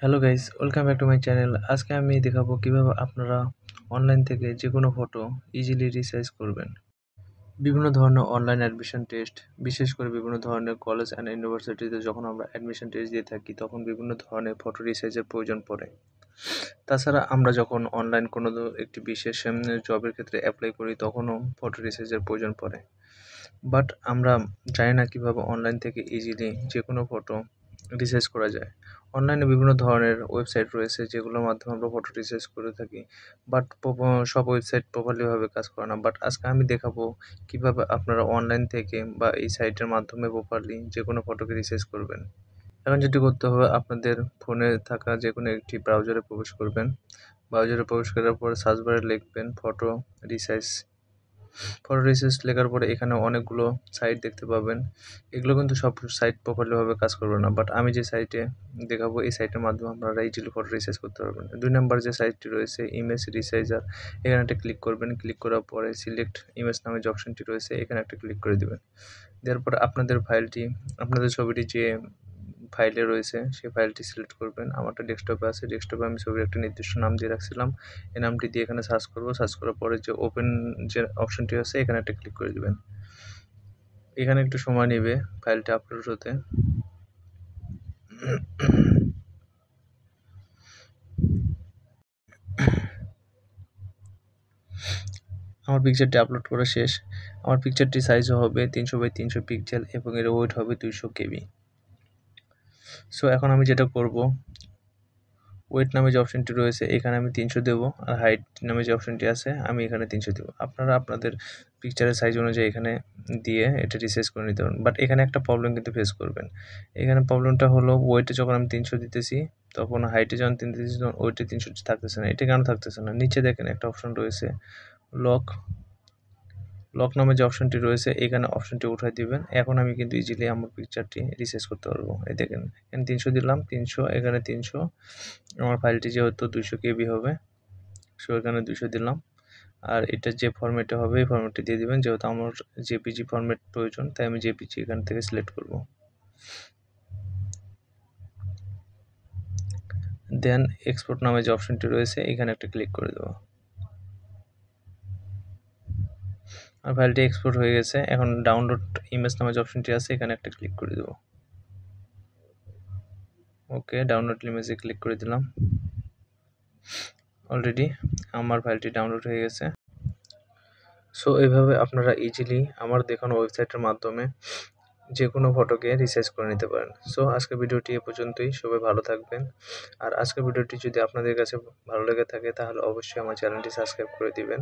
Hello guys, welcome back to my channel. আজকে আমি দেখাবো কিভাবে আপনারা অনলাইন থেকে যে কোনো ফটো ইজিলি রিসাইজ করবেন। বিভিন্ন ধরনের অনলাইন অ্যাডমিশন টেস্ট, বিশেষ করে বিভিন্ন ধরনের কলেজ অ্যান্ড ইউনিভার্সিটিতে যখন আমরা অ্যাডমিশন টেস্ট দিয়ে থাকি তখন বিভিন্ন ধরনের ফটো রিসাইজের প্রয়োজন পড়ে। তাছাড়া আমরা যখন অনলাইন কোনো একটি বিশেষ জবের ক্ষেত্রে অ্যাপ্লাই করি তখনও ফটো রিসাইজের প্রয়োজন পড়ে। বাট আমরা জানি না কিভাবে অনলাইন থেকে ইজিলি যে কোনো ফটো রিসাইজ করা যায়। অনলাইনে বিভিন্ন ধরনের ওয়েবসাইট রয়েছে যেগুলোর মাধ্যমে আমরা ফটো রিসাইজ করে থাকি। বাট সব ওয়েবসাইট প্রপারলিভাবে কাজ করে না। বাট আজকে আমি দেখাবো কিভাবে আপনারা অনলাইন থেকে বা এই সাইটের মাধ্যমে প্রপারলি যে কোনো ফটোকে রিসাইজ করবেন। এখন যেটি করতে হবে, আপনাদের ফোনে থাকা যে কোনো একটি ব্রাউজারে প্রবেশ করবেন। ব্রাউজারে প্রবেশ করার পর সার্চ বারে লিখবেন ফটো রিসাইজ। ফটো রিসার্চ লেখার পরে এখানে অনেকগুলো সাইট দেখতে পাবেন। এগুলো কিন্তু সব সাইট প্রপারলিভাবে কাজ করবে না, বাট আমি যে সাইটে দেখাবো এই সাইটের মাধ্যমে আপনারা ইজিলি ফটো রিসাইজ করতে পারবেন। 2 নাম্বার যে সাইটটি রয়েছে ইমেজ রিসাইজার, এখানে একটা ক্লিক করবেন। ক্লিক করার পরে সিলেক্ট ইমেজ নামে যে অপশনটি রয়েছে এখানে একটা ক্লিক করে দেবেন। দেওয়ার পরে আপনাদের ছবিটি যে ফাইলে রয়েছে সেই ফাইলটি সিলেক্ট করবেন। আমারটা ডেস্কটপে আছে, ডেস্কটপে আমি ছবির একটা নির্দিষ্ট নাম দিয়ে রাখছিলাম। এই নামটি দিয়ে এখানে সার্চ করব। সার্চ করার পরে যে ওপেন যে অপশনটি আছে এখানে একটা ক্লিক করে দিবেন। এখানে একটু সময় নেবে ফাইলটা আপলোড হতে। আমার পিকচারটি আপলোড করা শেষ। আমার পিকচারটি সাইজও হবে 300x300 পিক্সেল এবং এর ওয়েট হবে 200 KB। সো এখন আমি যেটা করব, ওয়েট নামে যে অপশনটি রয়েছে এখানে আমি 300 দেবো, আর হাইট নামে যে অপশনটি আছে আমি এখানে 300 দেবো। আপনারা আপনাদের পিকচারের সাইজ অনুযায়ী এখানে দিয়ে এটা রিসাইজ করে নিতে পারেন। বাট এখানে একটা প্রবলেম কিন্তু ফেস করবেন। এখানে প্রবলেমটা হলো ওয়েটে যখন আমি 300 দিতেছি তখন হাইটে যখন 3 দিতেছি তখন ওয়েটে 300 থাকতেছে না। এটা কেন থাকতেছে না? নিচে দেখেন একটা অপশন রয়েছে লক। লক নামে যে অপশনটি রয়েছে এখানে অপশনটি উঠাই দিবেন। এখন আমি কিন্তু ইজিলি আমার পিকচারটি রিসাইজ করতে পারবো। এই দেখেন এখানে 300 দিলাম, 300 এখানে 300। আমার ফাইলটি যেহেতু 200 KB হবে, সো এখানে 200 দিলাম। আর এটা যে ফরম্যাটে হবে এই ফরম্যাটটি দিয়ে দিবেন। যেহেতু আমার জেপিজি ফরম্যাট প্রয়োজন তাই আমি জেপিজি এখান থেকে সিলেক্ট করব। দেন এক্সপোর্ট নামে যে অপশনটি রয়েছে এখানে একটা ক্লিক করে দেবো। আর ফাইলটি এক্সপোর্ট হয়ে গেছে। এখন ডাউনলোড ইমেজ নামে যে অপশনটি আছে এখানে একটা ক্লিক করে দেবো। ওকে, ডাউনলোড ইমেজে ক্লিক করে দিলাম। অলরেডি আমার ফাইলটি ডাউনলোড হয়ে গেছে। সো এইভাবে আপনারা ইজিলি আমার দেখানো ওয়েবসাইটের মাধ্যমে যে কোনো ফটোকে রিসাইজ করে নিতে পারেন। সো আজকের ভিডিওটি এ পর্যন্তই। সবাই ভালো থাকবেন। আর আজকের ভিডিওটি যদি আপনাদের কাছে ভালো লেগে থাকে তাহলে অবশ্যই আমার চ্যানেলটি সাবস্ক্রাইব করে দিবেন।